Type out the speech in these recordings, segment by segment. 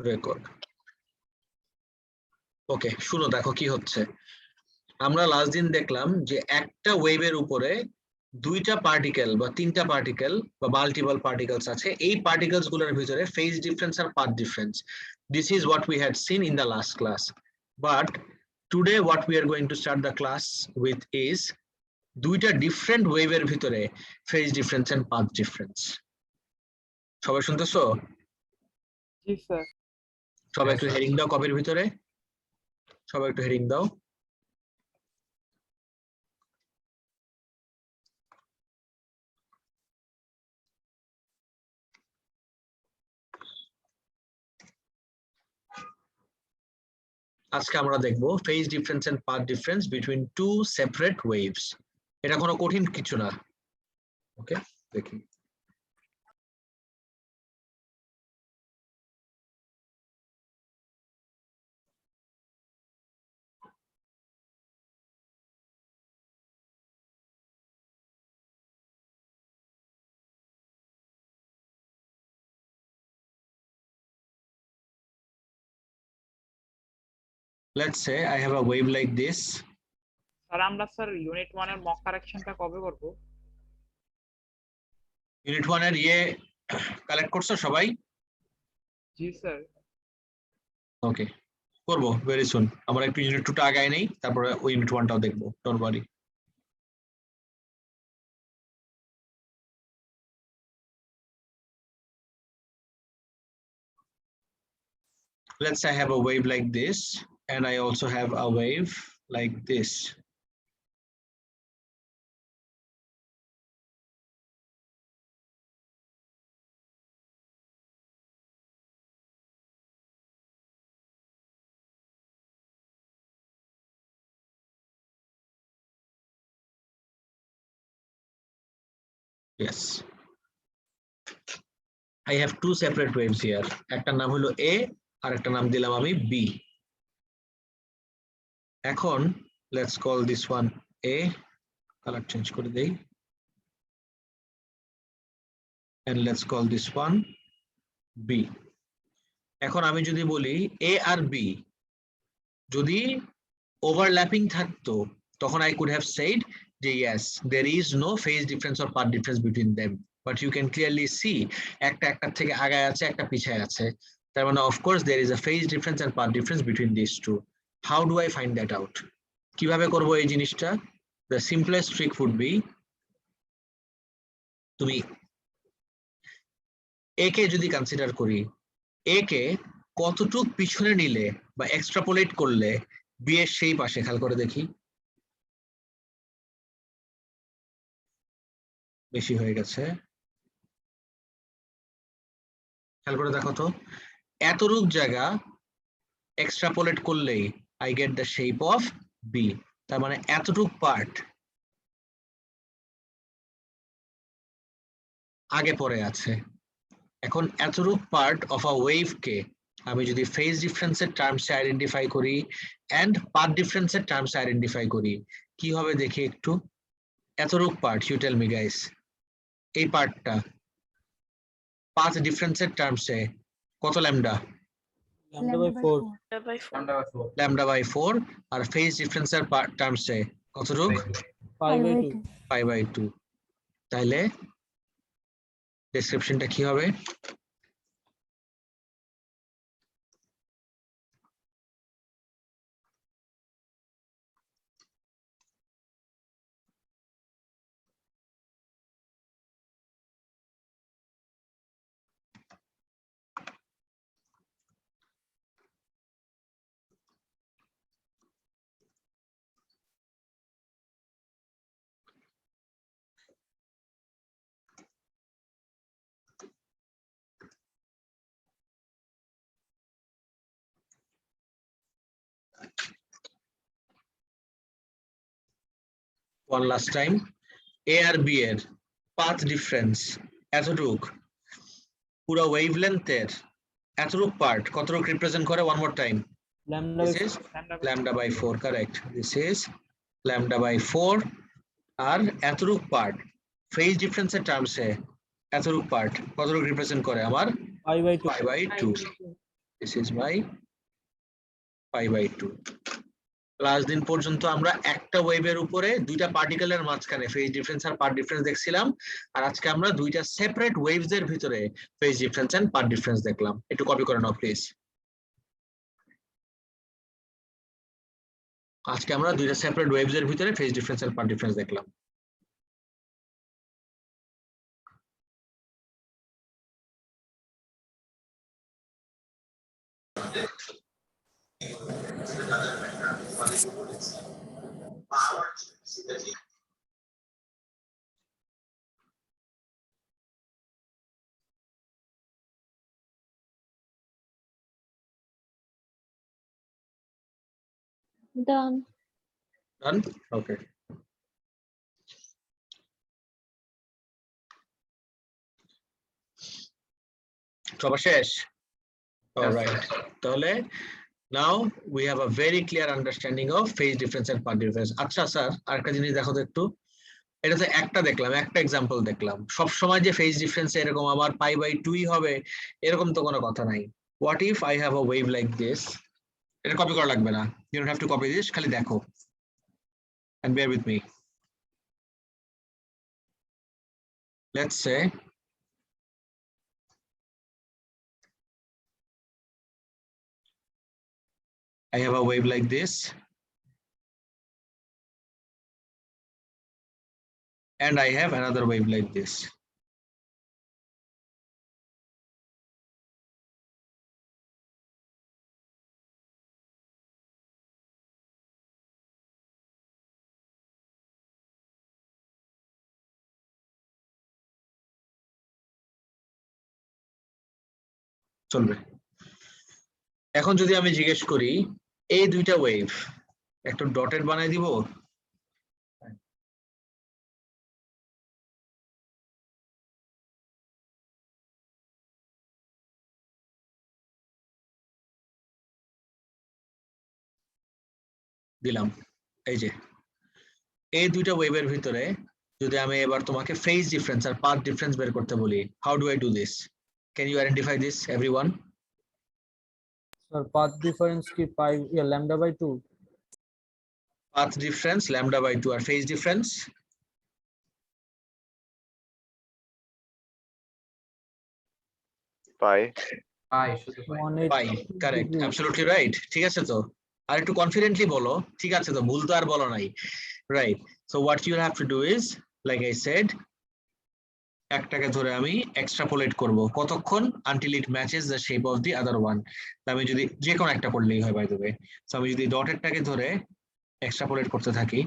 Record. ওকে, শুনো দেখো কি হচ্ছে। আমরা লাস্ট দিন দেখলাম যে একটা ওয়েভের উপরে দুইটা পার্টিকেল বা তিনটা পার্টিকেল বা মাল্টিপল পার্টিকেলস আছে। এই পার্টিকেলস গুলোর ভিতরে ফেজ ডিফারেন্স আর path difference, this is what we had seen in the last class. But today what we are going to start the class with is দুইটা different ওয়েভের ভিতরে phase difference and path difference. সবাই শুনতেছো? জি sir. সবাই একটু heading দাও কপির ভিতরে, সবাই একটু হেডিং দাও। আজকে আমরা দেখব phase difference and path difference between two separate waves. এটা কোনো কঠিন কিছু না। ওকে, দেখি। Let's say I have a wave like this. Sir আমরা স্যার ইউনিট 1 এর মক কারেকশনটা কবে করব? ইউনিট 1 এর কালেক্ট করছো সবাই? জি স্যার। ওকে, করব ভেরি সুন। আমরা একটু ইউনিট 2 টা আগায় নেই, তারপরে ওই ইউনিট 1 টাও দেখব, don't worry. Let's say I have a wave like this and I also have a wave like this. Yes, I have two separate waves here. একটা নাম হলো A আর একটা নাম দিলাম আমি B. এখন let's call this one A, color change করে দেই, and let's call this one B. এখন আমি যদি বলি A আর B যদি ওভারল্যাপিং থাকতো, তখন I could have said যে yes, there is no phase difference or path difference between them. But you can clearly see একটা থেকে আগায় আছে, একটা পিছায় আছে। তার মানে of course there is a phase difference and path difference between these two. How do I find that out? কিভাবে করব এই জিনিসটা? The simplest trick would be, তুমি A কে যদি কনসিডার করি, A কে কতটুক পিছনে নিলে বা এক্সট্রাপোলেট করলে B এর সেই পাশে, খেয়াল করে দেখি। বেশি হয়ে গেছে, খেয়াল করে দেখো তো। এতটুক জায়গা এক্সট্রাপোলেট করলেই I get the shape of B. তার মানে এতটুক পার্ট আগে পরে আছে। এখন এতটুক পার্ট অফ আ ওয়েভ কে আমি যদি ফেজ ডিফারেন্সের টার্মসে আইডেন্টিফাই করি এন্ড পাথ ডিফারেন্সের টার্মসে আইডেন্টিফাই করি, কি হবে দেখি একটু। এতটুক part, you tell me guys, এই পার্টটা পাথ ডিফারেন্সের টার্মসে কত lambda? lambda by 4 R phase ডিফারেন্সের টার্মসে কতটুক? pi by 2। তাইলে ডেসক্রিপশনটা কি হবে? One last time, A আর B এর পাথ ডিফারেন্স এতটুক, পুরো ওয়েভলেন্থের এতটুক পার্ট কতটুক রিপ্রেজেন্ট করে? one more time, this is lambda by 4, correct, this is lambda by 4 আর এতটুক পার্ট ফেজ ডিফারেন্সের টার্মসে এতটুক পার্ট কতটুক রিপ্রেজেন্ট করে আমার? pi by 2। This is my pi by 2. Last দিন পর্যন্ত আমরা একটা ওয়েভের উপরে দুইটা পার্টিকেলের মাঝখানে ফেজ ডিফারেন্স আর পাথ ডিফারেন্স দেখছিলাম, আর আজকে আমরা দুইটা সেপারেট ওয়েভস এর ভিতরে phase difference and path difference দেখলাম। একটু কপি করে নাও প্লিজ। আজকে আমরা দুইটা সেপারেট ওয়েভস এর ভিতরে ফেজ ডিফারেন্স আর পাথ ডিফারেন্স দেখলাম। Done. Done? Okay. সবার শেষ? All right. তাহলে now we have a very clear understanding of phase difference and path difference. আচ্ছা স্যার, আরেকটা জিনিস দেখো তো একটু। এটাতে একটা দেখলাম, একটা এক্সাম্পল দেখলাম। সব সময় যে ফেজ ডিফারেন্স এরকম আমার পাই বাই 2 হবে এরকম তো কোনো কথা নাই। What if I have a wave like this? এটা কপি করা লাগবে না, you don't have to copy this, খালি দেখো and bear with me. Let's say I have a wave like this and I have another wave like this. চলবে। এখন যদি আমি জিজ্ঞেস করি এই দুইটা ওয়েভ একটু ডটেড বানাই দিব, দিলাম। এই যে এই দুইটা ওয়েভের ভিতরে যদি আমি এবার তোমাকে ফেজ ডিফারেন্স আর পাথ ডিফারেন্স বের করতে বলি, how do I do this? Can you identify this everyone? Sir, path difference ki pi lambda by 2. Path difference lambda by 2 আর phase difference pi. pi, correct, absolutely right. ঠিক আছে তো? আর একটু confidently বলো, ঠিক আছে তো? ভুল তো আর বলো নাই, right? So what you have to do is, like I said, একটাকে ধরে আমি এক্সট্রাপোলেট করব কতক্ষণ, until it matches the shape of the other one. আমি যদি যে কোনো একটা করলেই হয়, by the way. So আমি যদি ডটেডটাকে ধরে এক্সট্রাপোলেট করতে থাকি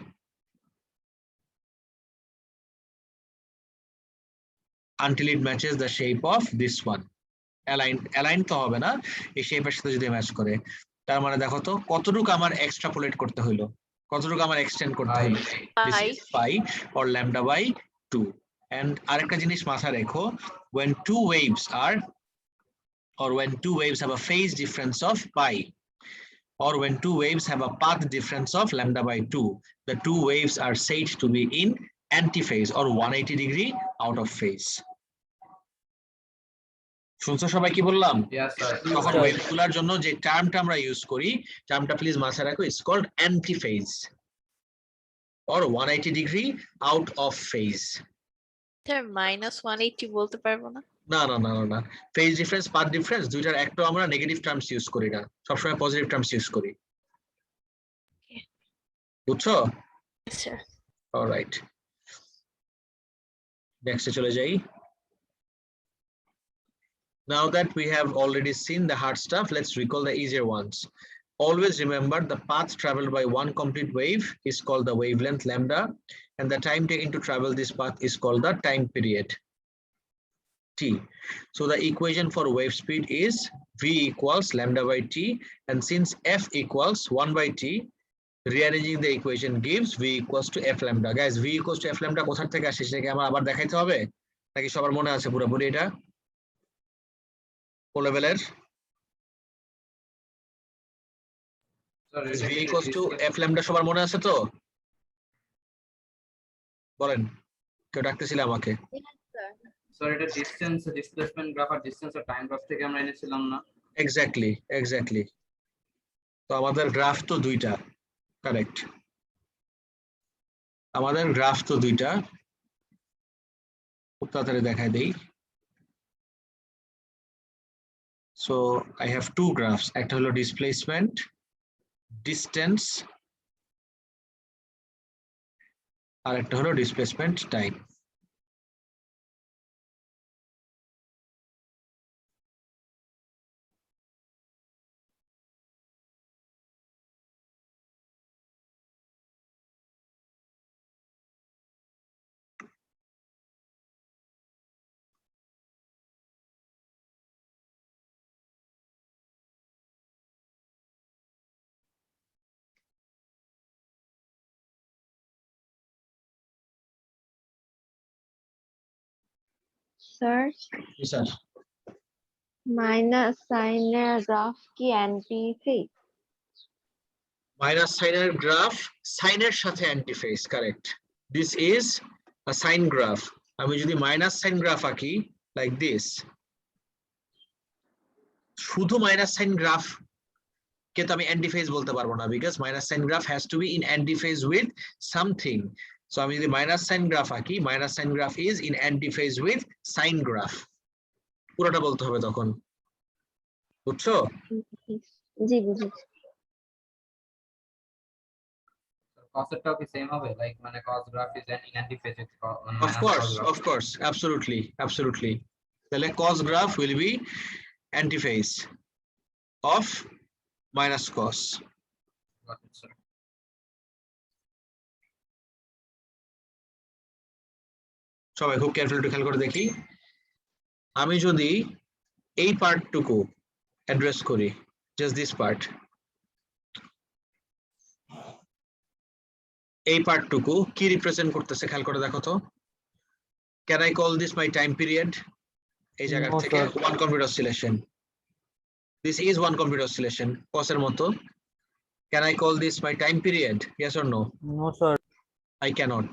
until it matches the shape of this one. Align তো হবে না, এই শেপের সাথে যদি ম্যাচ করে, তার মানে দেখো তো কতটুকু আমার এক্সট্রাপোলেট করতে হলো, কতটুকু আমার এক্সটেন্ড করতে হলো। This is pi or lambda by 2. And আরেকটা জিনিস মাথায় রেখো, when two waves have a phase difference of pi, or when two waves have a path difference of lambda by 2, the two waves are said to be in antiphase or 180 degree out of phase. শুনছো সবাই কি বললাম? তখন ওয়েভগুলোর জন্য যে টার্মটা আমরা use করি, টার্মটা please মাথায় রাখো, it's called antiphase or 180 degree out of phase. Sir -180 বলতে পারবো না? না না না না, ফেজ ডিফারেন্স পাথ ডিফারেন্স দুইটার একটা আমরা নেগেটিভ টার্মস ইউজ করি না, সবসময় পজিটিভ টার্মস ইউজ করি। বুঝছো? স্যার অলরাইট, নেক্সটে চলে যাই। Now that we have already seen the hard stuff, let's recall the easier ones. Always remember the path traveled by one complete wave is called the wavelength lambda, and the time taken to travel this path is called the time period t. So the equation for wave speed is v equals lambda by t, and since f equals 1 by t, rearranging the equation gives v equals to f lambda. Guys, v equals to f lambda কোথা থেকে আসে সেটাকে আমরা আবার দেখাইতে হবে নাকি সবার মনে আছে পুরোপুরি? এটা কোন লেভেলের? v equals to f lambda সবার মনে আছে তো? বলেন, কেউ ডাকতেছিল আমাকে? স্যার এটা ডিসটেন্স ডিসপ্লেসমেন্ট গ্রাফ আর ডিসটেন্স আর টাইম গ্রাফ থেকে আমরা এনেছিলাম না? এক্স্যাক্টলি তো আমাদের গ্রাফ তো দুইটা কারেক্ট আমাদের গ্রাফ তো দুইটা খুব তাড়াতাড়ি দেখাই দেই so I have two graphs একটা হলো ডিসপ্লেসমেন্ট ডিসটেন্স আর একটা হলো displacement time sir sir minus সাইনের গ্রাফ কি অ্যান্টি ফেজ? মাইনাস সাইনের গ্রাফ সাইনের সাথে antiphase correct this is a sine graph আমি যদি মাইনাস সাইন গ্রাফ আঁকি লাইক দিস শুধু মাইনাস সাইন গ্রাফ কে তো আমি অ্যান্টিফেজ বলতে পারবো না because minus sine graph has to be in antiphase with something so আমি যদি মাইনাস সাইন গ্রাফ আঁকি minus sine graph is in antiphase with sine graph পুরোটা বলতে হবে তখন বুঝছো জি বুঝেছি। cos টাও কি সেম হবে লাইক মানে cos graph is in antiphase of course absolutely তাহলে cos graph will be antiphase of minus cos সবাই খুব কেয়ারফুলি একটু খেয়াল করে দেখি আমি যদি এই পার্টটুকু অ্যাড্রেস করি জাস্ট দিস পার্ট এই পার্টটুকু কি রিপ্রেজেন্ট করতেছে খেয়াল করে দেখো তো can I call this my time period এই জায়গা No, থেকে sir. One complete oscillation this is one complete oscillation cos এর মতো can I call this my time period yes or no No, sir. I cannot.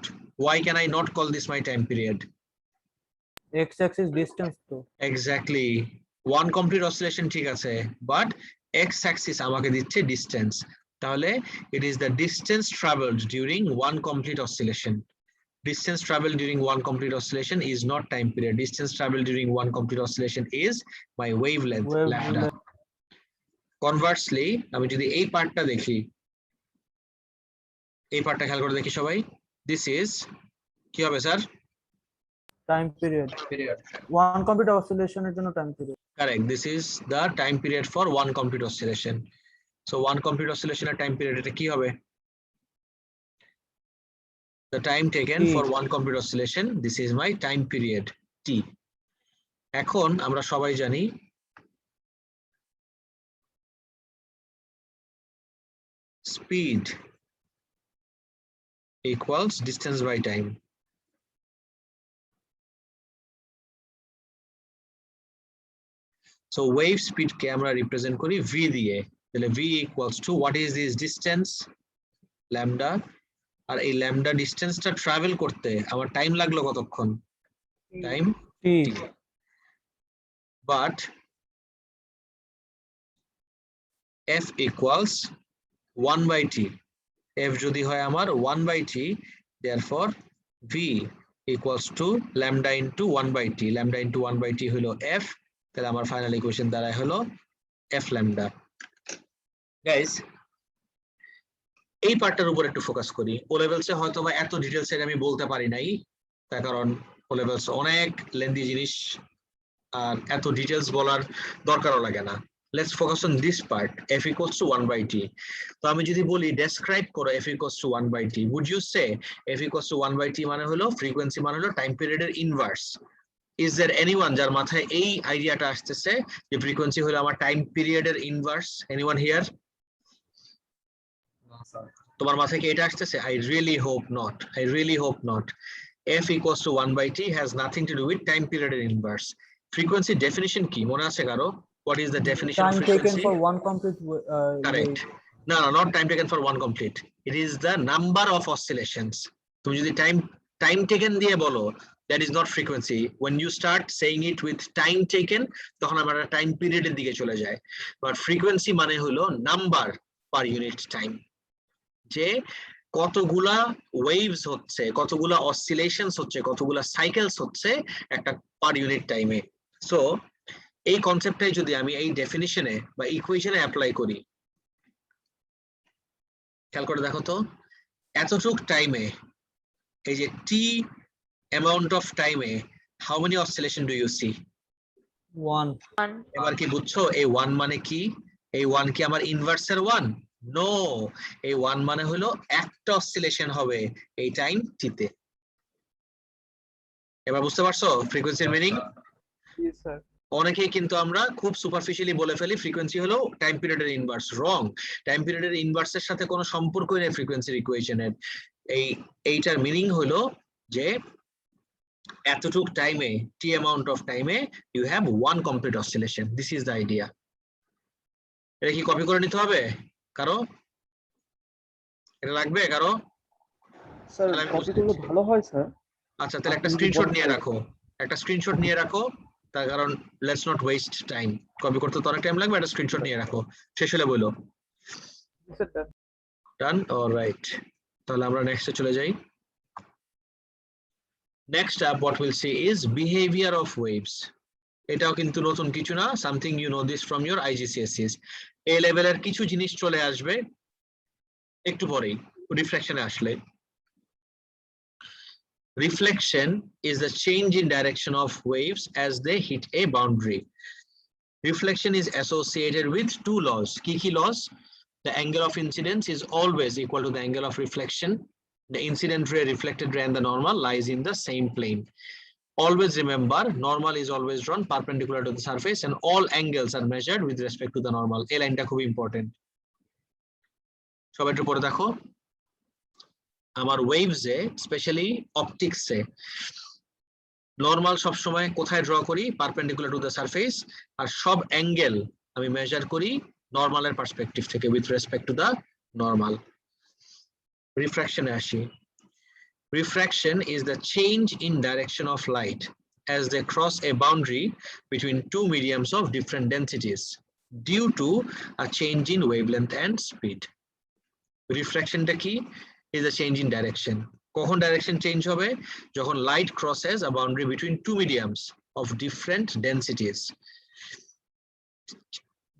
Why can I not call this my time period? X-axis distance তো Exactly. One complete oscillation ঠিক আছে, but x-axis আমাকে দিচ্ছে distance. তাহলে it is the distance traveled during one complete oscillation. Distance traveled during one complete oscillation is not time period. Distance traveled during one complete oscillation is my wavelength lambda. Conversely, আমি যদি এই পার্টটা দেখি, এই পার্টটা খেয়াল করে দেখি সবাই, this is কি হবে sir? Time period one complete অসিলেশনের জন্য time period Correct. This is the time period for one complete oscillation. So one complete oscillation at time period এটা কি হবে? The time taken T. for one complete oscillation. This is my time period T. এখন আমরা সবাই জানি speed equals distance by time. So wave speed কে আমরা represent করি v দিয়ে তাহলে v equals to what is this distance lambda আর এই lambda distance টা travel করতে আমার টাইম লাগলো কতক্ষণ time T t but f equals 1 by t f যদি হয় আমার 1 by t therefore v equals to lambda into 1 by t lambda into 1 by t হলো f তাহলে আমার ফাইনাল ইকুয়েশন দাঁড়ায় হলো f lambda গাইস এই পার্টটার উপর একটু ফোকাস করি ও লেভেলসে হয়তো বা এত ডিটেইলস আমি বলতে পারি নাই তার কারণ ও লেভেলস অনেক লেন্দি জিনিস আর এত ডিটেইলস বলার দরকারও লাগে না let's focus on this part f equals to 1 by t তো আমি যদি বলি ডেসক্রাইব করো f equals to 1 by t would you say f equals to 1 by t মানে হলো ফ্রিকোয়েন্সি মানে হলো টাইম পিরিয়ডের ইনভার্স is there anyone যার মাথায় এই আইডিয়াটা আসতেছে যে ফ্রিকোয়েন্সি হলো আমার টাইম পিরিয়ডের ইনভার্স এনিওয়ান হিয়ার তোমার মাথায় কি এটা আসতেছে I really hope not f equals to 1 by t has nothing to do with time period inverse frequency definition কি মনে আছে কারো what is the definition of time taken frequency for one complete correct no not time taken for one complete it is the number of oscillations তুমি যদি time taken দিয়ে বলো that is not frequency. When you start saying it with time taken, তখন আমরা time পিরিয়ডের দিকে চলে যায়। বাট ফ্রিকোয়েন্সি মানে হলো নাম্বার পার ইউনিট টাইম, যে কতগুলা ওয়েভস হচ্ছে, কতগুলা অসিলেশনস হচ্ছে, কতগুলা সাইকেলস হচ্ছে একটা পার ইউনিট টাইমে। সো এই কনসেপ্টটাই যদি আমি এই ডেফিনিশনে বা ইকুয়েশনে অ্যাপ্লাই করি, খেয়াল করে দেখো তো, এতটুক টাইমে এই যে টি amount of time how many oscillation do you see? 1. এবার কি বুঝছো এই 1 মানে কি? এই 1 কি আমার ইনভার্সের 1? নো, এই 1 মানে হলো একটা অসিলেশন হবে এই টাইম টিতে। এবার বুঝতে পারছো ফ্রিকোয়েন্সির মিনিং? জি স্যার। অনেকেই কিন্তু আমরা খুব সুপারফিশিয়ালি বলে ফেলি ফ্রিকোয়েন্সি হলো টাইম পিরিয়ডের ইনভার্স। রং, টাইম পিরিয়ডের ইনভার্সের সাথে কোনো সম্পর্কই নেই ফ্রিকোয়েন্সির ইকুয়েশনের। এইটার মিনিং হলো যে এতটুক টাইমে, টি amount of টাইমে you have one complete oscillation. This is the idea. এটা কি কপি করে নিতে হবে কারো? এটা লাগবে কারো? স্যার কপি করলে ভালো হয় স্যার। আচ্ছা তাহলে একটা স্ক্রিনশট নিয়ে রাখো, একটা স্ক্রিনশট নিয়ে রাখো, তার কারণ let's not waste time. Copy করতে তো অনেক টাইম লাগবে, একটা স্ক্রিনশট নিয়ে রাখো, শেষ হলে বলো। ডান, অলরাইট। তাহলে আমরা নেক্সটে চলে যাই। Next up, what we'll see is behavior of waves. এটাও কিন্তু নতুন কিছু না, something you know this from your IGCSEs. A লেভেলের কিছু জিনিস চলে আসবে একটু পরেই রিফ্লেকশনে আসলে। Reflection is the change in direction of waves as they hit a boundary. Reflection is associated with two laws. কি laws? The angle of incidence is always equal to the angle of reflection. The incident ray, reflected ray, and the normal lies in the same plane. Always remember, normal is always drawn perpendicular to the surface and all angles are measured with respect to the normal. এই লাইনটা খুব important. সবাই একটু পড়ে দেখো। আমার ওয়েভসে, specially অপটিক্সে, normal সব সময় কোথায় ড্র করি? Perpendicular to the surface. আর সব অ্যাঙ্গেল আমি মেজার করি নর্মালের পার্সপেক্টিভ থেকে with respect to the normal. Refraction আসি। Refraction is the change in direction of light as they cross a boundary between two mediums of different densities due to a change in wavelength and speed. Refraction টা কি? Is a change in direction. কখন direction change হবে? যখন light crosses a boundary between two mediums of different densities.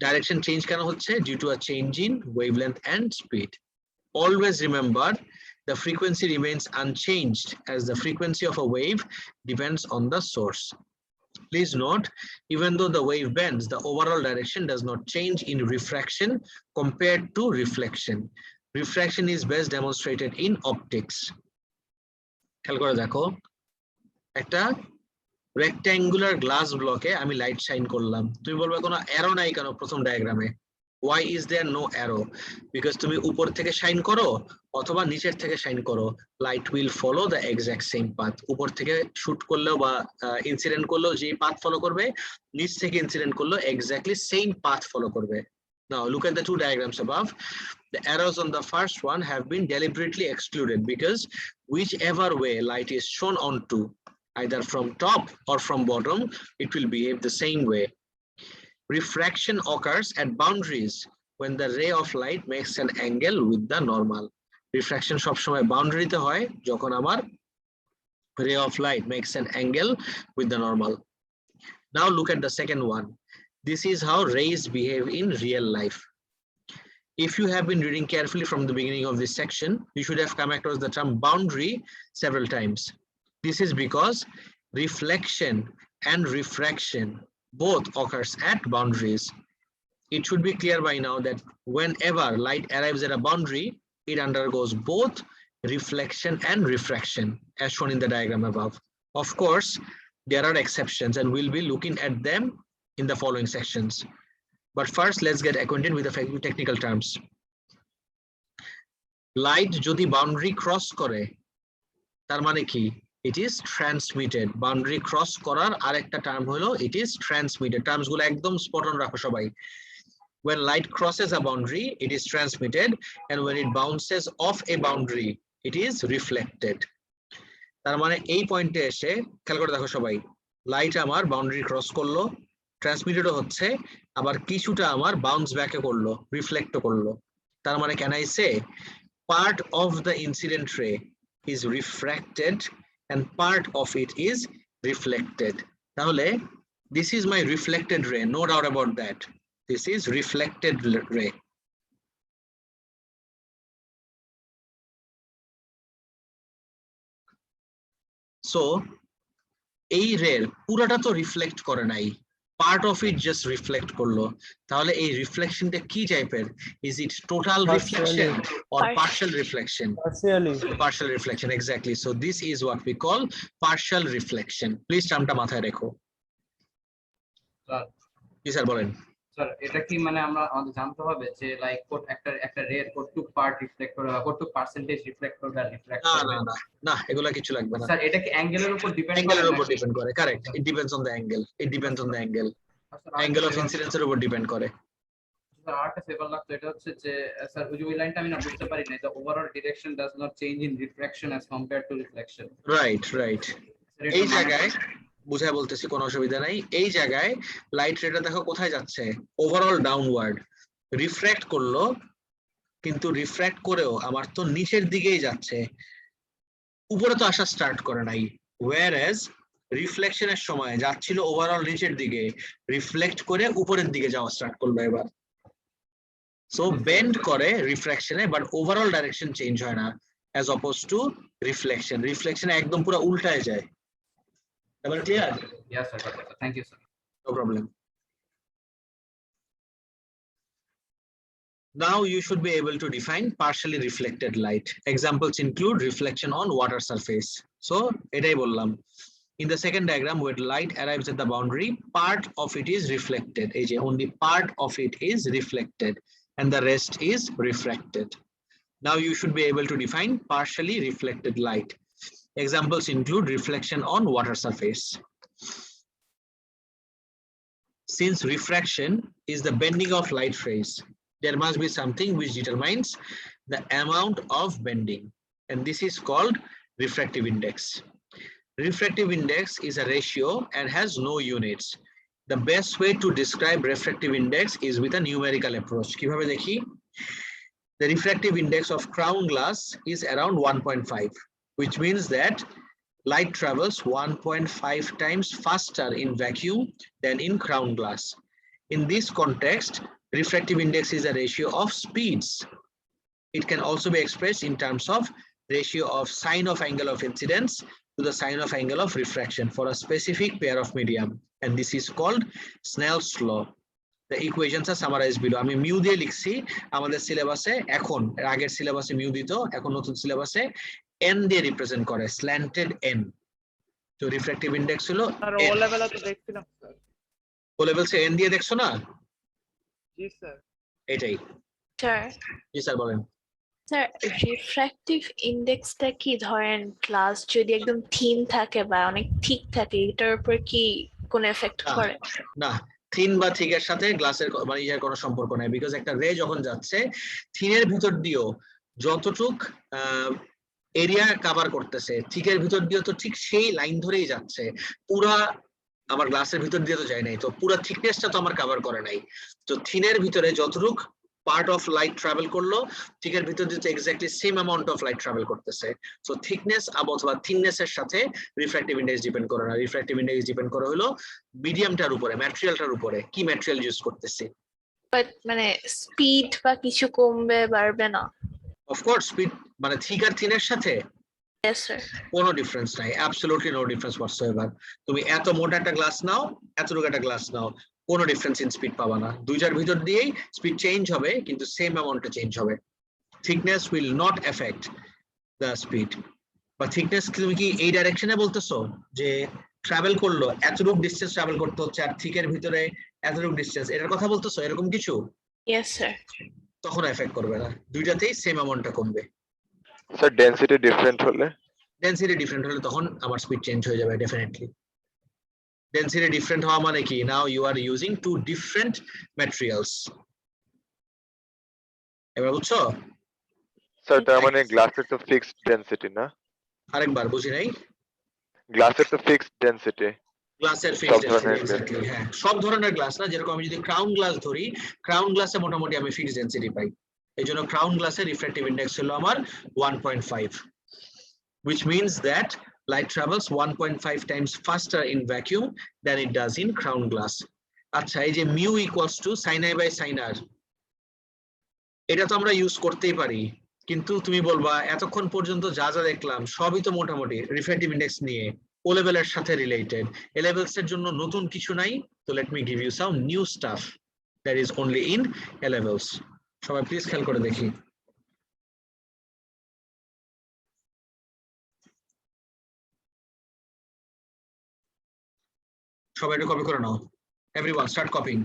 Direction change কেন হচ্ছে? Due to a change in wavelength and speed. Always remember, the frequency remains unchanged as the frequency of a wave depends on the source. Please note, even though the wave bends, the overall direction does not change in refraction compared to reflection. Refraction is best demonstrated in optics. খেয়াল করে দেখো, একটা rectangular glass block এ আমি light shine করলাম। তুমি বলবে কোনো arrow নাই কেন প্রথম ডায়াগ্রামে? Why is there no arrow? Because তুমি উপর থেকে শাইন করো অথবা নিচের থেকে শাইন করো, light will follow the exact same path. উপর থেকে শুট করলেও বা ইনসিডেন্ট করলেও যে পাথ ফলো করবে, নিচ থেকে ইনসিডেন্ট করলেও এক্স্যাক্টলি সেম পাথ ফলো করবে। Now look at the two diagrams above. The arrows on the first one have been deliberately excluded because whichever way light is shown onto, either from top or from bottom, it will behave the same way. Refraction occurs at boundaries when the ray of light makes an angle with the normal. Refraction সবসময় বাউন্ডারিতে হয় যখন আমার ray of light makes an angle with the normal. Now look at the second one. This is how rays behave in real life. If you have been reading carefully from the beginning of this section, you should have come across the term boundary several times. This is because reflection and refraction both occurs at boundaries. It should be clear by now that whenever light arrives at a boundary, it undergoes both reflection and refraction, as shown in the diagram above. Of course, there are exceptions and we'll be looking at them in the following sections. But first, let's get acquainted with the technical terms. Light যদি boundary cross করে, তার মানে কি? It is transmitted. Boundary cross করার আরেকটা term হলো it is transmitted. Terms গুলো একদম স্পট অন রাখো সবাই। When light crosses a boundary, it is transmitted, and when it bounces off a boundary, it is reflected. তার মানে এই পয়েন্টে এসে খেয়াল করে দেখো সবাই, লাইট আমার বাউন্ডারি ক্রস করলো, ট্রান্সমিটেডও হচ্ছে, আবার কিছুটা আমার বাউন্স ব্যাকে করলো, রিফ্লেক্টও করলো। তার মানে can I say part of the incident ray is refracted and part of it is reflected. তাহলে this is my reflected ray, no doubt about that. This is reflected ray. So এই রে পুরাটা তো রিফ্লেক্ট করে নাই, part of it just reflect করলো। তাহলে এই রিফ্লেকশনটা কি টাইপের? Is it total reflection or partial reflection? Partial reflection, exactly. So this is what we call partial reflection. Please টার্মটা মাথায় রেখো। স্যার জি স্যার বলেন। স্যার এটা কি মানে আমরা আমাদের জানতে হবে যে লাইক কোড একটা রে কতটুক পার্ট রিফ্লেক্ট করবে বা কতটুক পার্সেন্টেজ রিফ্লেক্ট করবে আর রিফ্লেক্ট না করবে? না না না, এগুলা কিছু লাগবে না। স্যার এটা কি অ্যাঙ্গেলের উপর ডিপেন্ড করে? অ্যাঙ্গেলের উপর ডিপেন্ড করে, correct. It depends on the angle, it depends on the angle, angle of ইনসিডেন্সের উপর ডিপেন্ড করে। স্যার আরেকটা ফেভার লাগতো, এটা হচ্ছে যে স্যার ওই লাইনটা আমি না বুঝতে পারি না, the overall direction does not change in reflection as compared two reflection. Right right, এই জায়গায় বুঝায় বলতেছি, কোনো অসুবিধা নাই। এই জায়গায় লাইট রেটা দেখো কোথায় যাচ্ছে, ওভারঅল ডাউনওয়ার্ড। রিফ্র্যাক্ট করলো, কিন্তু রিফ্র্যাক্ট করেও আমার তো নিচের দিকেই যাচ্ছে, উপরে তো আসা স্টার্ট করে নাই। ওয়্যারএজ রিফ্লেকশনের সময় যাচ্ছিল ওভারঅল নিচের দিকে, রিফ্লেক্ট করে উপরের দিকে যাওয়া স্টার্ট করলো এবার। সো বেন্ড করে রিফ্র্যাকশনে, বাট ওভারঅল ডাইরেকশন চেঞ্জ হয় না, অ্যাজ অপোজ টু রিফ্লেকশন। রিফ্লেকশনে একদম পুরো উল্টায় যায়। এবার clear? Yes sir, got it, sir. Thank you, sir. No problem. Now you should be able to define partially reflected light. Examples include reflection on water surface. So, etai bollam. In the second diagram, when light arrives at the boundary, part of it is reflected. Only part of it is reflected, and the rest is refracted. Now you should be able to define partially reflected light. Examples include reflection on water surface. Since refraction is the bending of light rays, there must be something which determines the amount of bending, and this is called refractive index. Refractive index is a ratio and has no units. The best way to describe refractive index is with a numerical approach. কিভাবে দেখি? The refractive index of crown glass is around 1.5, which means that light travels 1.5 times faster in vacuum than in crown glass. In this context, refractive index is a ratio of speeds. It can also be expressed in terms of ratio of sine of angle of incidence to the sine of angle of refraction for a specific pair of medium, and this is called Snell's law. The equations are summarized below. আমি mu দিয়ে লিখছি, আমাদের সিলেবাসে এখন, আগের সিলেবাসে mu দিত, এখন নতুন সিলেবাসে n দিয়ে রিপ্রেজেন্ট করে, স্ল্যান্টেড n। তো রিফ্র্যাক্টিভ ইন্ডেক্স হলো স্যার ও লেভেলে তো দেখছিলাম স্যার। ও লেভেলসে n দিয়ে দেখছো না? জি স্যার। এটাই। স্যার জি স্যার বলেন। স্যার রিফ্র্যাক্টিভ ইন্ডেক্সটা কি, ধরেন গ্লাস যদি একদম থিন থাকে বা অনেক ঠিক থাকে, এটার উপর কি কোনো এফেক্ট না। করে? না, থিন বা থিকের সাথে গ্লাসের মানে ইয়ার কোনো সম্পর্ক নাই, বিকজ একটা রে যখন যাচ্ছে থিনের ভিতর দিয়েও যতটুক এরিয়া কভার করতেছে, থিকের ভিতর দিয়ে তো ঠিক সেই লাইন ধরেই যাচ্ছে, পুরা আমার গ্লাসের ভিতর দিয়ে তো যায় নাই, তো পুরো থিকনেসটা তো আমার কভার করে নাই। তো থিনের ভিতরে যতটুক পার্ট অফ লাইট ট্রাভেল করলো, থিকের ভিতর দিয়ে তো exactly same amount of light travel করতেছে। সো থিকনেস অথবা থিননেসের সাথে রিফ্র্যাক্টিভ ইন্ডেক্স ডিপেন্ড করে না। রিফ্র্যাক্টিভ ইন্ডেক্স ডিপেন্ড করে হলো মিডিয়ামটার উপরে, ম্যাটেরিয়ালটার উপরে, কি ম্যাটেরিয়াল ইউজ করতেছি। বাট মানে স্পিড বা কিছু কমবে বাড়বে না? অফকোর্স স্পিড মানে থিক আর থিনের সাথে ইয়েস স্যার। কোনো ডিফারেন্স নাই, অ্যাবসলিউটলি নো ডিফারেন্স হোয়াটসোএভার। তুমি এত মোটা একটা গ্লাস নাও, এতটুকু একটা গ্লাস নাও, কোনো ডিফারেন্স ইন স্পিড পাবা না। দুইটার ভিতর দিয়েই স্পিড চেঞ্জ হবে, কিন্তু সেম অ্যামাউন্টে চেঞ্জ হবে। Thickness will not effect the speed. বা থিকনেস তুমি কি এই ডাইরেকশনে বলতেছো যে ট্রাভেল করলো, এতটুকু ডিসটেন্স ট্রাভেল করতে হচ্ছে, আর থিকের ভিতরে এতটুকু ডিসটেন্স, এটার কথা বলতেছো? এরকম কিছু? Yes sir. তখন এফেক্ট করবে না, দুইটাতেই সেম অ্যামাউন্টটা কমবে। স্যার ডেনসিটি ডিফারেন্ট হলে? ডেনসিটি ডিফারেন্ট হলে তখন আমার স্পিড চেঞ্জ হয়ে যাবে ডেফিনেটলি। ডেনসিটি ডিফারেন্ট হওয়া মানে কি? Now you are using two different materials. এবার বুঝছো? স্যার তার মানে গ্লাসের তো ফিক্সড ডেনসিটি না? আরেকবার বুঝি নাই। গ্লাসের তো ফিক্সড ডেনসিটি গ্লাসের সব ফিক্সড ডেন্সিটি ধরনের এক্স্যাক্টলি হ্যাঁ সব ধরনের গ্লাস না যেরকম আমি যদি ক্রাউন গ্লাস ধরি ক্রাউন গ্লাসে মোটামুটি আমি ফিক্সড ডেন্সিটি পাই এই জন্য ক্রাউন গ্লাসের রিফ্র্যাক্টিভ ইনডেক্স হলো আমার 1.5 which means that light travels 1.5 times faster in vacuum than it does in crown glass আচ্ছা এই যে mu equals to sin i by sin r এটা তো আমরা ইউজ করতেই পারি কিন্তু তুমি বলবা এতক্ষণ পর্যন্ত যা যা দেখলাম সবই তো মোটামুটি রিফ্র্যাক্টিভ ইনডেক্স নিয়ে ও লেভেলের সাথে রিলেটেড এ লেভেলস এর জন্য নতুন কিছু নাই তো let me give you some new stuff that is only in A levels সবাই প্লিজ খেয়াল করে দেখি সবাই এটা কপি করে নাও everyone start copying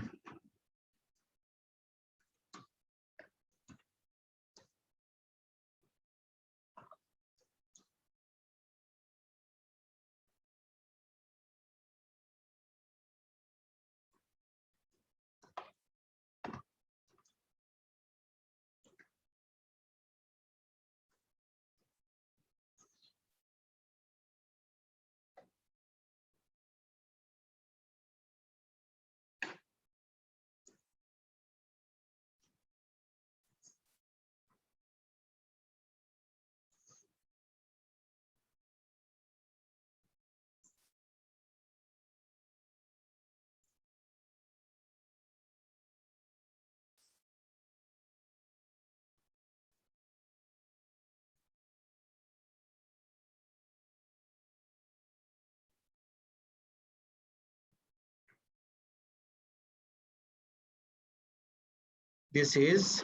This is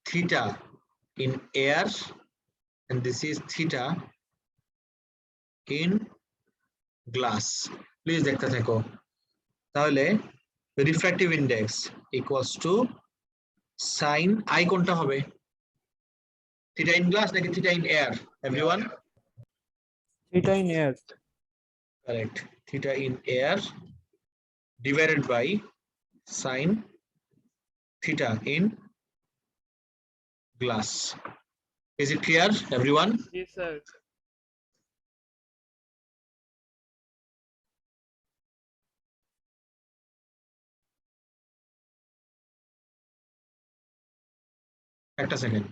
theta in air and this is theta in glass. Please দেখতে থাকো তাহলে refractive index equals to sin I কোনটা হবে theta in glass নাকি theta in air everyone theta in air. correct theta in air divided by sin theta in glass. Is it clear, everyone? Yes, sir. একটা second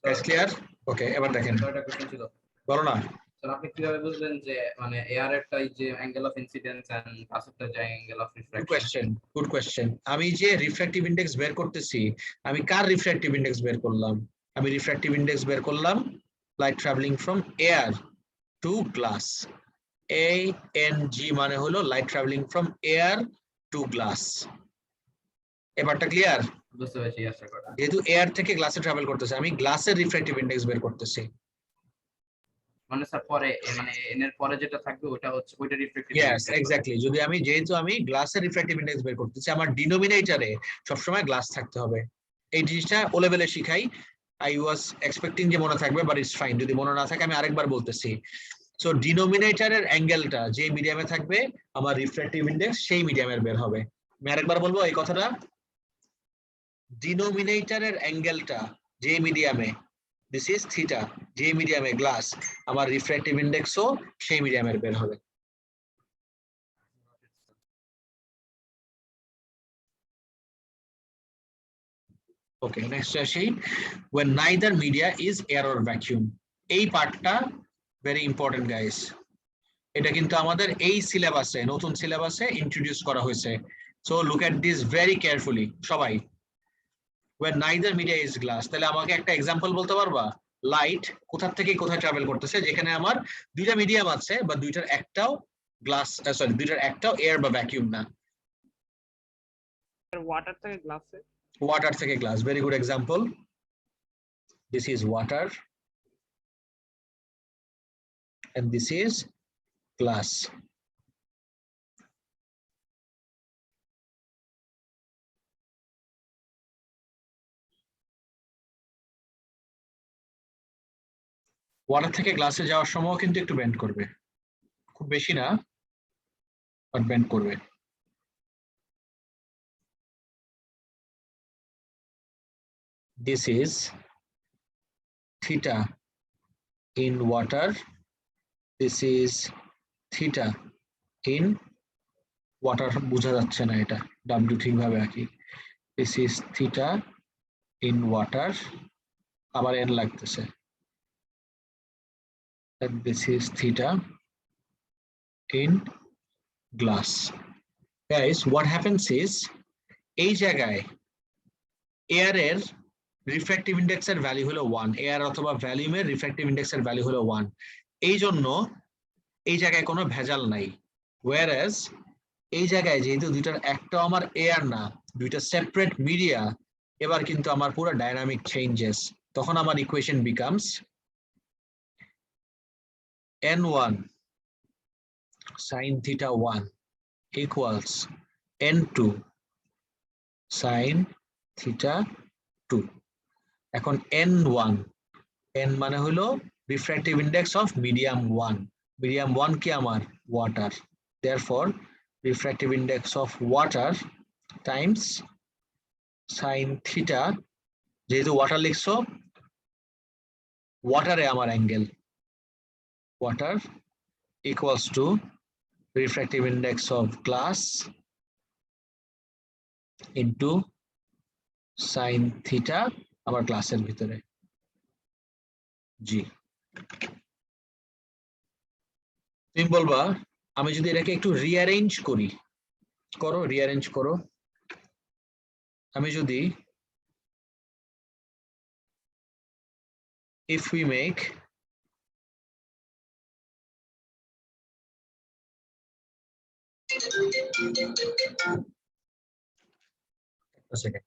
Guys clear? Okay, এবার দেখেন একটা question ছিল বলো না sir আপনি কিভাবে বুঝলেন যে মানে এয়ার এরটাই যে অ্যাঙ্গেল অফ ইনসিডেন্স এন্ড গ্লাসেরটা যে angle of refraction good question আমি যে রিফ্র্যাক্টিভ ইনডেক্স বের করতেছি আমি কার রিফ্র্যাক্টিভ ইনডেক্স বের করলাম আমি রিফ্র্যাক্টিভ ইনডেক্স বের করলাম light travelling from air to glass ANG মানে হলো light travelling from air to glass এবারটা ক্লিয়ার বুঝতে পেরেছি স্যার কথা যেহেতু এয়ার থেকে গ্লাসে ট্রাভেল করতেছে আমি গ্লাসের রিফ্র্যাক্টিভ ইনডেক্স বের করতেছি মানে স্যার পরে মানে এন এর পরে যেটা থাকবে ওটা হচ্ছে ওইটা রিফ্লেক্টিভ ইয়েস এক্স্যাক্টলি যদি আমি যেহেতু আমি গ্লাসের রিফ্র্যাক্টিভ ইনডেক্স বের করতেছি আমার ডিনোমিনেটরে সবসময় গ্লাস থাকতে হবে এই জিনিসটা ও লেভেলে শিখাই আই ওয়াজ এক্সপেক্টিং যে মনে থাকবে বাট ইটস ফাইন যদি মনে না থাকে আমি আরেকবার বলতেছি সো ডিনোমিনেটরের অ্যাঙ্গেলটা যে মিডিয়ামে থাকবে আমার রিফ্র্যাক্টিভ ইনডেক্স সেই মিডিয়ামের বের হবে আমি আরেকবার বলবো এই কথাটা ডিনোমিনেটরের অ্যাঙ্গেলটা যে মিডিয়ামে দিস ইজ থিটা যে মিডিয়ামে গ্লাস আমার রিফ্র্যাক্টিভ ইনডেক্সও সেই মিডিয়ামের বের হবে ওকে নেক্সট আসি when neither media is air or vacuum এই পার্টটা ভেরি ইম্পর্টেন্ট গাইস এটা কিন্তু আমাদের এই সিলেবাসে নতুন সিলেবাসে ইন্ট্রোডিউস করা হয়েছে so look at this very carefully সবাই when neither media is glass তাহলে আমাকে একটা এক্সাম্পল বলতে পারবা লাইট কোথা থেকে কোথায় ট্রাভেল করতেছে যেখানে আমার দুইটা মিডিয়াম আছে বা দুইটার একটাও গ্লাস সরি দুইটার একটাও এয়ার বা ভ্যাকুয়াম না ওয়াটার থেকে গ্লাসে water থেকে glass very good example this is water and this is glass water থেকে গ্লাসে যাওয়ার সময়ও কিন্তু একটু বেন্ড করবে, খুব বেশি না, বাট বেন্ড করবে। This is theta in water. This is theta in water. বোঝা যাচ্ছে না এটা, W ঠিকভাবে আঁকি। This is theta in water. আবার n লাগতেছে। And this is theta in glass. Guys, what happens is এই জায়গায় এয়ার এর রিফ্র্যাক্টিভ ইন্ডেক্সের ভ্যালু হলো 1, এয়ার অথবা ভলিউমের রিফ্র্যাক্টিভ ইন্ডেক্সের ভ্যালু হলো 1। এই জন্য এই জায়গায় কোনো ভেজাল নাই। whereas এই জায়গায় যেহেতু দুইটার একটাও আমার এয়ার না, দুইটা সেপারেট মিডিয়া, এবার কিন্তু আমার পুরো ডাইনামিক চেঞ্জেস। তখন আমার equation becomes n1 sin theta 1 equals n2 sin theta 2। এখন n1, n মানে হলো refractive index of medium 1, medium 1 কি আমার water, therefore refractive index of water times sin theta, যেহেতু ওয়াটার লিখছো, ওয়াটারে আমার angle, water equals to refractive index of glass into sin theta আমার গ্লাসের ভিতরে। জি, তুমি বলবা আমি যদি এটাকে একটু রিঅ্যারেঞ্জ করি, করো রিঅ্যারেঞ্জ করো। আমি যদি if we make a second,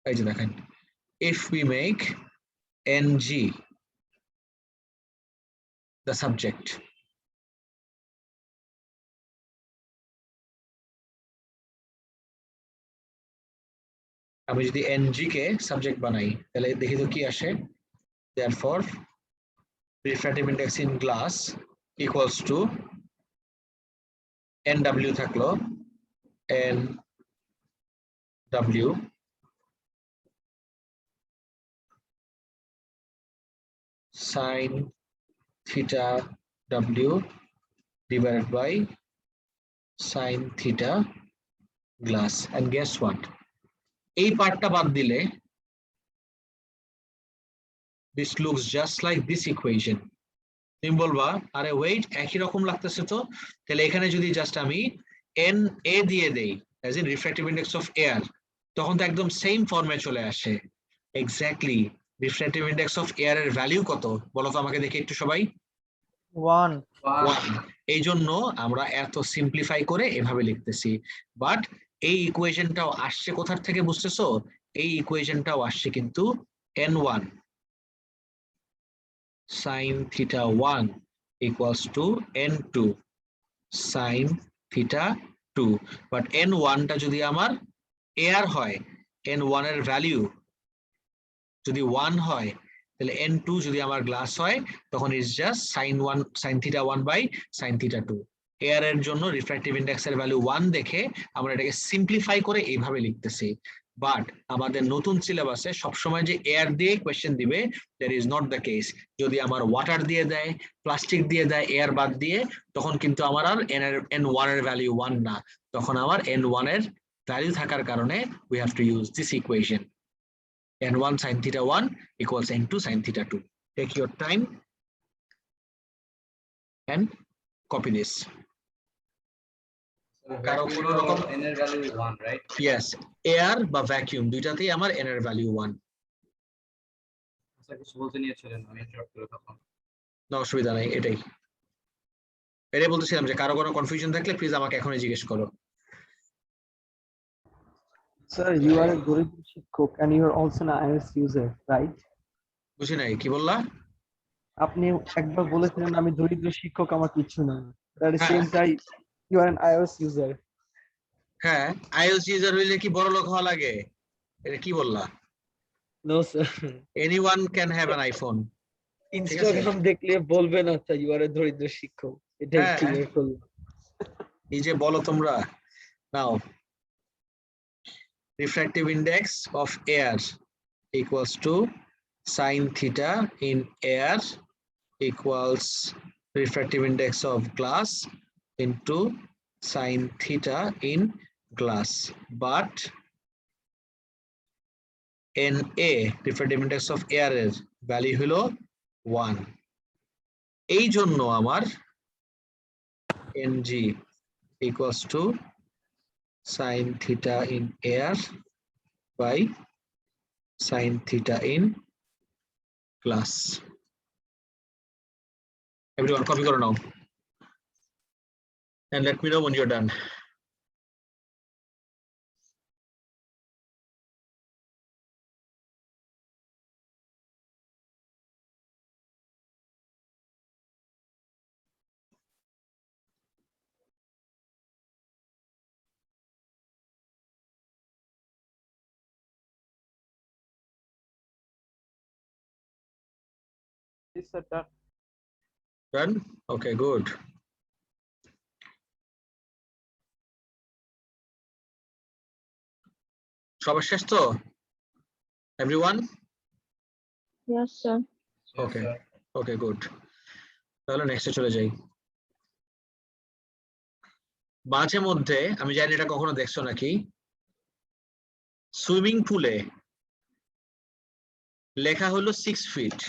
এই যে দেখেন, if we make ng the subject, আমি যদি ng কে সাবজেক্ট বানাই তাহলে দেখি তো কি আসে। therefore refractive index in glass equals to nw থাকলো nw sin theta w divided by sin theta glass, and guess what, এই পার্টটা বাদ দিলে this looks just like this equation। তুমি বলবা আরে ওয়েট একই রকম লাগতেছে তো, তাহলে এখানে যদি জাস্ট আমি n a দিয়ে দেই as in refractive index of air, তখন তো একদম সেম ফর্মে চলে আসে। Exactly refractive index of air এর ভ্যালু কত বলো তো আমাকে দেখি একটু সবাই। 1 এই জন্য আমরা এত সিম্পলিফাই করে এভাবে লিখতেছি। বাট এই ইকুয়েশনটাও আসছে কোথার থেকে বুঝতেছো, এই ইকুয়েশনটাও আসছে কিন্তু n1 sin theta 1 equals to n2 sin theta 2, but n1 টা যদি আমার এয়ার হয়, n1 এর ভ্যালু যদি 1 হয়, তাহলে n2 যদি আমার গ্লাস হয় তখন is just sin theta 1 by sin theta 2। Air এর জন্য রিফ্র্যাক্টিভ ইন্ডেক্সের ভ্যালু 1 দেখে আমরা এটাকে সিম্পলিফাই করে এইভাবে লিখতেছি। বাট আমাদের নতুন সিলেবাসে সবসময় যে এয়ার দিয়ে কোয়েশ্চেন দিবে that is not the case. যদি আমার ওয়াটার দিয়ে দেয়, প্লাস্টিক দিয়ে দেয়, এয়ার বাদ দিয়ে, তখন কিন্তু আমার আর n1 এর ভ্যালু 1 না, তখন আমার n1 এর ভ্যালু থাকার কারণে we have to use this equation, n1 sin theta 1 equals n2 sin theta 2. Take your time and copy this. কারো কোনো রকম n এর ভ্যালু 1 রাইট? yes, air বা vacuum দুইটাতেই আমার n এর ভ্যালু 1। স্যার কিছু বলতে নিয়েছিলেন, আমি ইন্টারাপ্ট করে তখন। না অসুবিধা নাই, এটাই বলতেছিলাম যে কারো কোনো কনফিউশন থাকলে প্লিজ আমাকে এখনই জিজ্ঞেস করো। Sir, you are a দরিদ্র শিক্ষক and you are also an iOS user, right? বুঝি নাই কি বললা? আপনি একবার বলেছিলেন আমি দরিদ্র শিক্ষক, আমার কিছু না। At the হ্যাঁ। same time, you are an iOS user. হ্যাঁ, iOS ইউজার হইলে কি বড় লোক হওয়া লাগে? এটা কি বললা? No, sir. Anyone can have an iPhone. Instagram দেখলে বলবেন আচ্ছা you are a দরিদ্র শিক্ষক, এটাই হ্যাঁ। ক্লিয়ার করলাম। এই যে বলো তোমরা, নাও refractive index of air equals to sin theta in air equals refractive index of glass into sin theta in glass, but NA refractive index of air এর ভ্যালু হলো 1, এই জন্য আমার NG equals to sin theta in air by sin theta in glass. Everyone copy karo now and let me know when you're done. Yes, sir, done. Done? Okay, good. সবার শেষ তো? Everyone? Yes, sir. Okay. Okay, good. তাহলে নেক্সটে চলে যাই। মাঝে মধ্যে আমি জানি এটা কখনো দেখছো নাকি, সুইমিং পুলে লেখা হলো 6 ফিট,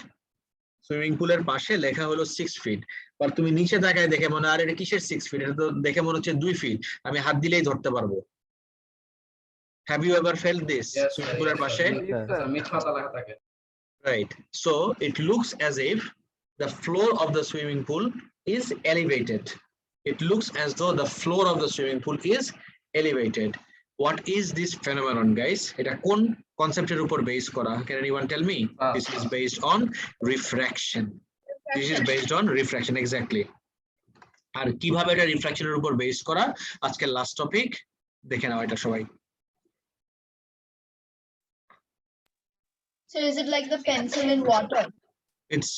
সুইমিং পুলের পাশে লেখা হলো 6 ফিট, আর তুমি নিচে তাকায় দেখে মনে আর এটা কিসের 6 ফিট, এটা তো দেখে মনে হচ্ছে 2 ফিট, আমি হাত দিলেই ধরতে পারবো। Have you ever felt this? Swimming পুলের পাশে, মিথ্যাটা লেখা থাকে। right? So it looks as if the floor of the swimming pool is elevated. It looks as though the floor of the swimming pool is elevated. What is this phenomenon, guys? এটা কোন কনসেপ্টের উপর base করা? Can anyone tell me? This is based on refraction. This is based on refraction, exactly. আর কিভাবে এটা রিফ্রাকশনের উপর base করা, আজকের last topic, দেখে নাও এটা সবাই। So is it like the pencil in water? It's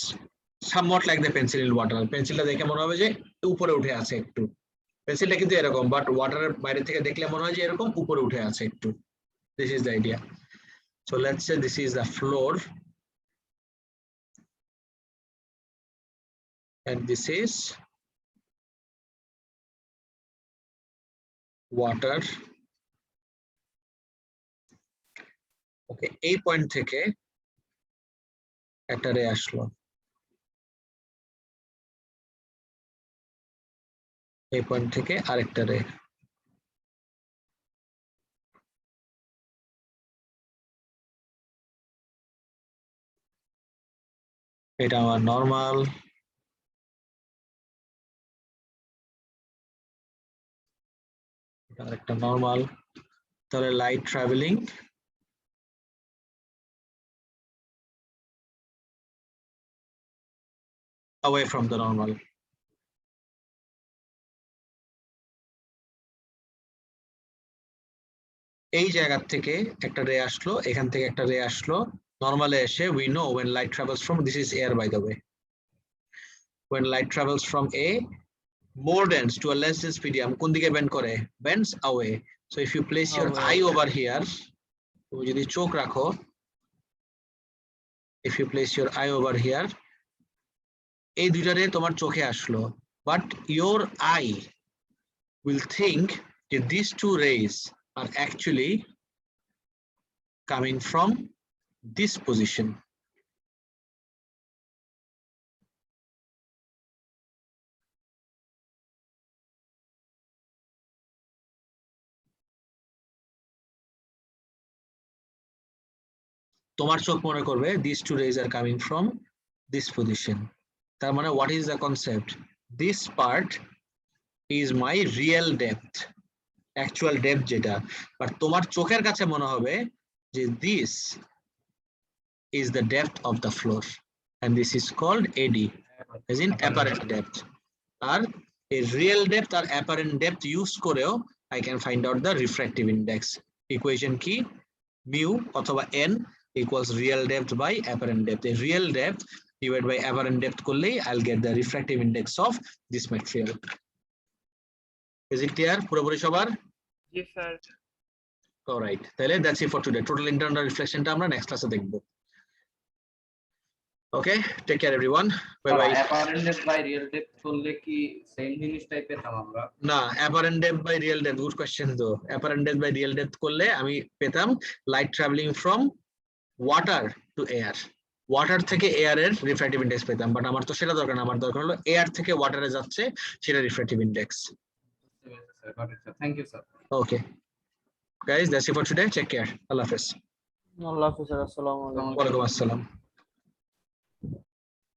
somewhat like the pencil in water. পেন্সিলটা দেখে মনে হবে যে উপরে উঠে আছে একটু, পেন্সিলটা কিন্তু এরকম, বাট ওয়াটারের বাইরে থেকে দেখলে মনে হয় যে এরকম উপরে উঠে আছে একটু। This is the idea. So let's say this is the floor and this is water. Okay, এই পয়েন্ট থেকে একটা রে আসলো, এই পয়েন্ট থেকে আরেকটা রে, এটা আমার নরমাল, আরেকটা নরমাল। তাহলে light travelling away from the normal. এই জায়গা থেকে একটা রে আসলো, এখান থেকে একটা রে আসলো, নরমালে এসে we know when light travels from, this is air by the way, when light travels from a more dense to a less dense medium, কোন দিকে বেন্ড করে? bends away. So if you place your eye over here, তুমি যদি চোখ রাখো, if you place your eye over here, এই দুইটা রে তোমার চোখে আসলো, but your eye will think that these two rays are actually coming from this position. তোমার চোখ মনে করবে these two rays are coming from this position. তার মানে what is the concept? This part is my real depth, actual depth যেটা, but তোমার চোখের কাছে মনে হবে যে this is the depth of the floor and this is called AD, as in apparent depth. R a real depth R apparent depth use করেও I can find out the refractive index. Equation কি? Mu অথবা n equals real depth by apparent depth. A real depth divided by apparent depth করলেই I'll get the refractive index of this material. Is it clear? পুরোপুরি সবার? জি sir. Alright, তাহলে that's it for today. Total internal reflection টা আমরা next ক্লাসে দেখব। Okay, take care everyone. Bye bye. apparent depth by real depth করলে কি same জিনিসটাই পেতাম আমরা? না, apparent depth by real depth, good question though. Apparent depth by real depth করলে আমি পেতাম light traveling from water to air. Water থেকে এয়ার এর রিফ্র্যাক্টিভ ইন্ডেক্স পেতাম, বাট আমার তো সেটা দরকার না, আমার দরকার হলো এয়ার থেকে ওয়াটারে যাচ্ছে সেটা refractive index. Got it, sir. Thank you, sir. Okay guys, that's it for today. Take care. Allah Hafiz. আল্লাহ হাফেজ স্যার, আসসালামু আলাইকুম। Walaikum assalam.